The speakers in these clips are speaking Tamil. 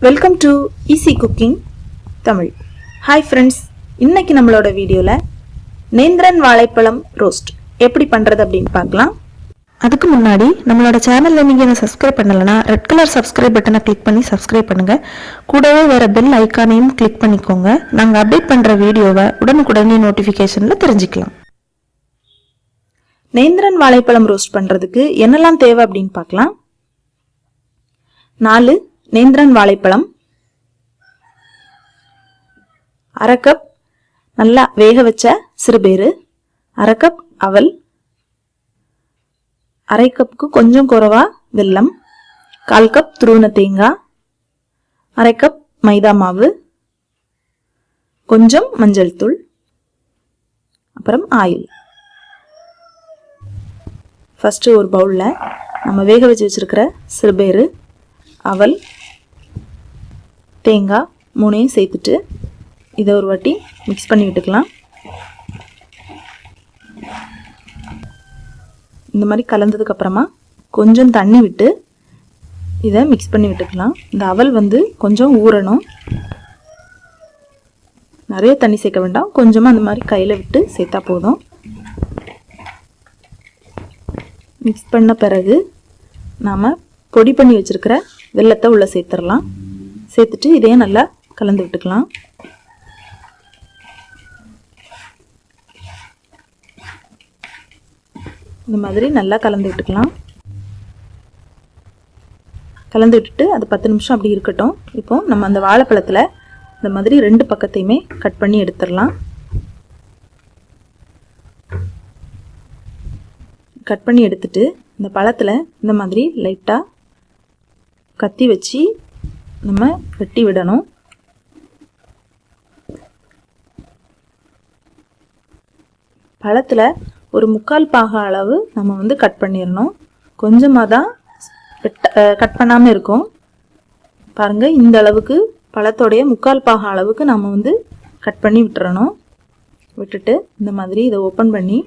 Welcome to easy cooking Tamil. Hi friends, இன்னைக்கு நம்மளோட வீடியோவில் நேந்திரன் வாழைப்பழம் ரோஸ்ட் எப்படி பண்ணுறது அப்படின்னு பார்க்கலாம். அதுக்கு முன்னாடி நம்மளோட சேனலில் நீங்கள் என்ன சப்ஸ்கிரைப் பண்ணலைன்னா ரெட் கலர் சப்ஸ்கிரைப் பட்டனை கிளிக் பண்ணி சப்ஸ்கிரைப் பண்ணுங்கள். கூடவே வேறு பெல் ஐக்கானையும் கிளிக் பண்ணிக்கோங்க. நாங்கள் அப்டேட் பண்ணுற வீடியோவை உடனுக்குடனே நோட்டிஃபிகேஷனில் தெரிஞ்சுக்கலாம். நேந்திரன் வாழைப்பழம் ரோஸ்ட் பண்ணுறதுக்கு என்னெல்லாம் தேவை அப்படின்னு பார்க்கலாம். 4 நேந்திரன் வாழைப்பழம், 1/2 கப் நல்லா வேக வச்ச சிறுபேறு, 1/2 கப் அவல், 1/2 கப்புக்கு கொஞ்சம் குறைவா வெல்லம், 1/4 கப் துருவன தேங்காய், 1/2 கப் மைதா மாவு, கொஞ்சம் மஞ்சள் தூள், அப்புறம் ஆயில். ஃபர்ஸ்ட் ஒரு பவுல்ல நம்ம வேக வச்சு வச்சிருக்கிற சிறுபேறு, அவல், தேங்காய் 3ஐயும் சேர்த்துட்டு இதை ஒரு வாட்டி மிக்ஸ் பண்ணி விட்டுக்கலாம். இந்த மாதிரி கலந்ததுக்கு அப்புறமா கொஞ்சம் தண்ணி விட்டு இதை மிக்ஸ் பண்ணி விட்டுக்கலாம். இந்த அவல் கொஞ்சம் ஊறணும். நிறைய தண்ணி சேர்க்க வேண்டாம், கொஞ்சமாக அந்த மாதிரி கையில் விட்டு சேர்த்தா போதும். மிக்ஸ் பண்ண பிறகு நாம் பொடி பண்ணி வச்சுருக்கிற வெல்லத்தை உள்ளே சேர்த்துடலாம். சேர்த்துட்டு இதையும் நல்லா கலந்து விட்டுக்கலாம். இந்த மாதிரி நல்லா கலந்து விட்டுக்கலாம். கலந்து விட்டுட்டு அது 10 நிமிஷம் அப்படி இருக்கட்டும். இப்போ நம்ம அந்த வாழைப்பழத்தில் இந்த மாதிரி 2 பக்கத்தையுமே கட் பண்ணி எடுத்துடலாம். கட் பண்ணி எடுத்துட்டு இந்த பழத்தில் இந்த மாதிரி லைட்டாக கத்தி வச்சு நம்ம வெட்டி விடணும். பழத்தில் ஒரு 1/4 பாக அளவு நம்ம கட் பண்ணிடணும். கொஞ்சமாக தான் கட் பண்ணாமல் இருக்கும். பாருங்கள், இந்த அளவுக்கு பழத்தோடைய 1/4 பாக அளவுக்கு நம்ம கட் பண்ணி விட்டுறணும். விட்டுட்டு இந்த மாதிரி இதை ஓப்பன் பண்ணி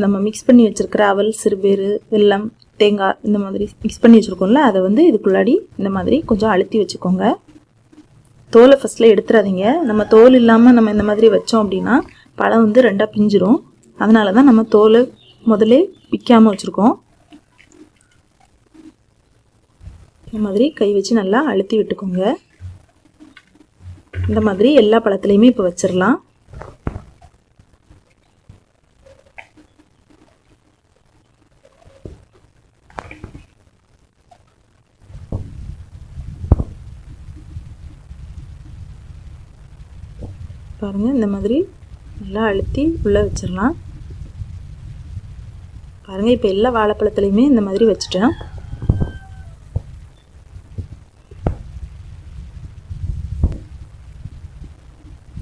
நம்ம மிக்ஸ் பண்ணி வச்சுருக்கிற அவல், சிறுபேறு, வெல்லம், தேங்காய் இந்த மாதிரி மிக்ஸ் பண்ணி வச்சுருக்கோம்ல, அதை இதுக்குள்ளாடி இந்த மாதிரி கொஞ்சம் அழுத்தி வச்சுக்கோங்க. தோலை ஃபஸ்ட்டில் எடுத்துடாதீங்க. நம்ம தோல் இல்லாமல் நம்ம இந்த மாதிரி வச்சோம் அப்படின்னா பழம் 2ஆக பிஞ்சிரும். அதனால தான் நம்ம தோலை முதல்ல பிக்காமல் வச்சுருக்கோம். இந்த மாதிரி கை வச்சு நல்லா அழுத்தி விட்டுக்கோங்க. இந்த மாதிரி எல்லா பழத்துலையுமே இப்போ வச்சிடலாம். பாருங்கள், இந்த மாதிரி நல்லா அழுத்தி உள்ளே வச்சிடலாம். பாருங்கள், இப்போ எல்லா வாழைப்பழத்துலையுமே இந்த மாதிரி வச்சுட்டேன்.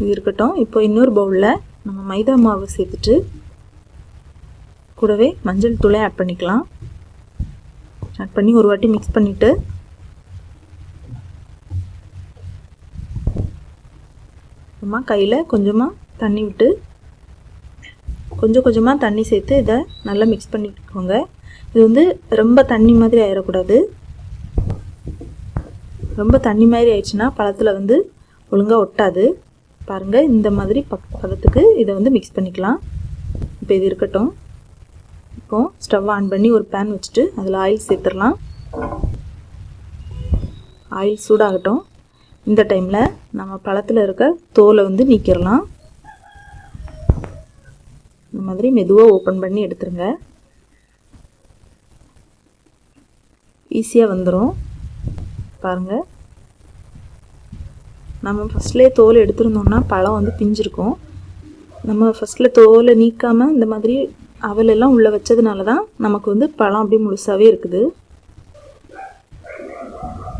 இது இருக்கட்டும். இப்போ இன்னொரு பவுலில் நம்ம மைதா மாவு சேர்த்துட்டு கூடவே மஞ்சள் தூளை ஆட் பண்ணிக்கலாம். ஆட் பண்ணி ஒரு வாட்டி மிக்ஸ் பண்ணிவிட்டு கையில் கொஞ்சமாக தண்ணி விட்டு கொஞ்சமாக தண்ணி சேர்த்து இதை நல்லா மிக்ஸ் பண்ணிக்கோங்க. இது ரொம்ப தண்ணி மாதிரி ஆயிடக்கூடாது. ரொம்ப தண்ணி மாதிரி ஆயிடுச்சுன்னா பழத்தில் ஒழுங்காக ஒட்டாது. பாருங்கள், இந்த மாதிரி பதத்துக்கு இதை மிக்ஸ் பண்ணிக்கலாம். இப்போ இது இருக்கட்டும். இப்போது ஸ்டவ் ஆன் பண்ணி ஒரு பேன் வச்சுட்டு அதில் ஆயில் சேர்த்துடலாம். ஆயில் சூடாகட்டும். இந்த டைமில் நம்ம பழத்தில் இருக்க தோலை நீக்கிடலாம். இந்த மாதிரி மெதுவாக ஓப்பன் பண்ணி எடுத்துருங்க. ஈஸியாக வந்துடும். பாருங்கள், நம்ம ஃபஸ்ட்லேயே தோலை எடுத்துருந்தோம்னா பழம் பிஞ்சிருக்கும். நம்ம ஃபஸ்ட்டில் தோலை நீக்காமல் இந்த மாதிரி அவலெல்லாம் உள்ளே வச்சதுனால தான் நமக்கு பழம் அப்படியே முழுசாகவே இருக்குது.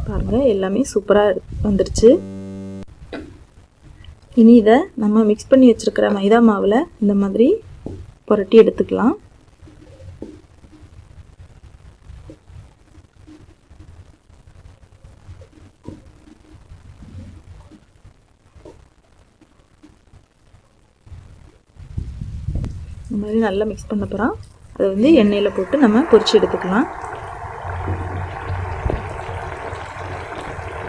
பாருங்கள், எல்லாமே சூப்பராக வந்துடுச்சு. இனி இதை நம்ம மிக்ஸ் பண்ணி வச்சுருக்கிற மைதா மாவில் இந்த மாதிரி புரட்டி எடுத்துக்கலாம். இந்த மாதிரி நல்லா மிக்ஸ் பண்ண அப்புறம் அதை எண்ணெயில் போட்டு நம்ம பொரிச்சு எடுத்துக்கலாம்.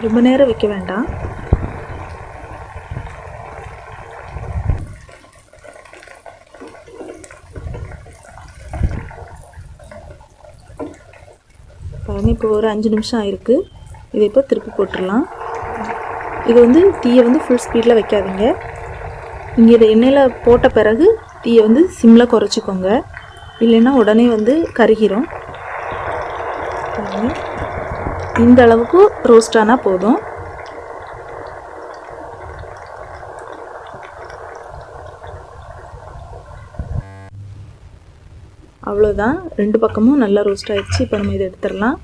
ரொம்ப நேரம் வைக்க வேண்டாம். பாருங்க, இப்போ ஒரு 5 நிமிஷம் ஆயிருக்கு. இதை இப்போ திருப்பி போட்டுடலாம். இது வந்து தீயை வந்து ஃபுல் ஸ்பீடில் வைக்காதீங்க. நீங்கள் இதை எண்ணெயில் போட்ட பிறகு தீயை வந்து சிம்மில் குறைச்சிக்கோங்க, இல்லைன்னா உடனே வந்து கருகிரும். இந்த அளவுக்கு ரோஸ்ட் ஆனால் போதும். அவ்வளோதான், 2 பக்கமும் நல்லா ரோஸ்ட் ஆயிடுச்சு. இப்போ நம்ம இதை எடுத்துடலாம்.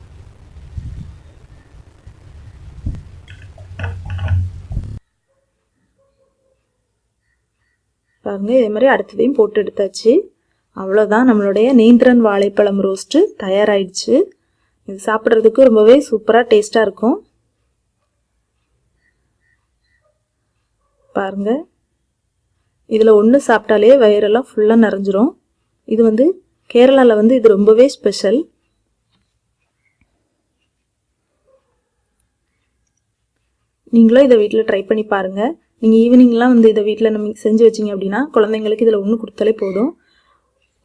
பாருங்க, இதே மாதிரி அடுத்ததையும் போட்டு எடுத்தாச்சு. அவ்வளோதான், நம்மளுடைய நேந்திரன் வாழைப்பழம் ரோஸ்ட்டு தயாராகிடுச்சு. இது சாப்பிட்றதுக்கு ரொம்பவே சூப்பராக டேஸ்ட்டாக இருக்கும். பாருங்க, இதில் ஒன்று சாப்பிட்டாலே வயிறெல்லாம் ஃபுல்லாக நிறைஞ்சிரும். இது வந்து கேரளாவில் வந்து இது ரொம்பவே ஸ்பெஷல். நீங்களும் இதை வீட்டில் ட்ரை பண்ணி பாருங்கள். நீங்கள் ஈவினிங்லாம் வந்து இதை வீட்டில் நம்ம செஞ்சு வச்சிங்க அப்படின்னா குழந்தைங்களுக்கு இதில் ஒன்று கொடுத்தாலே போதும்.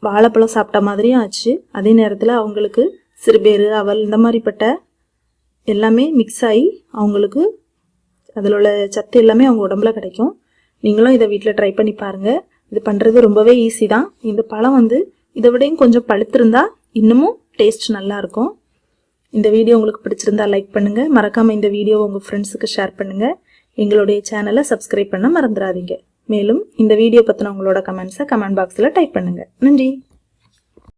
வாழைப்பழம் சாப்பிட்ட மாதிரியும் ஆச்சு, அதே நேரத்தில் அவங்களுக்கு சிறுபேறு, அவல் இந்த மாதிரிப்பட்ட எல்லாமே மிக்ஸ் ஆகி அவங்களுக்கு அதில் உள்ள சத்து எல்லாமே அவங்க உடம்புல கிடைக்கும். நீங்களும் இதை வீட்டில் ட்ரை பண்ணி பாருங்கள். இது பண்ணுறது ரொம்பவே ஈஸி தான். இந்த பழம் வந்து இதை விடையும் கொஞ்சம் பழுத்திருந்தா இன்னமும் டேஸ்ட் நல்லாயிருக்கும். இந்த வீடியோ உங்களுக்கு பிடிச்சிருந்தா லைக் பண்ணுங்கள். மறக்காமல் இந்த வீடியோவை உங்கள் ஃப்ரெண்ட்ஸுக்கு ஷேர் பண்ணுங்கள். எங்களுடைய சேனலை சப்ஸ்கிரைப் பண்ண மறந்துடாதீங்க. மேலும் இந்த வீடியோ பற்றின உங்களோட கமெண்ட்ஸை கமெண்ட் பாக்ஸில் டைப் பண்ணுங்கள். நன்றி.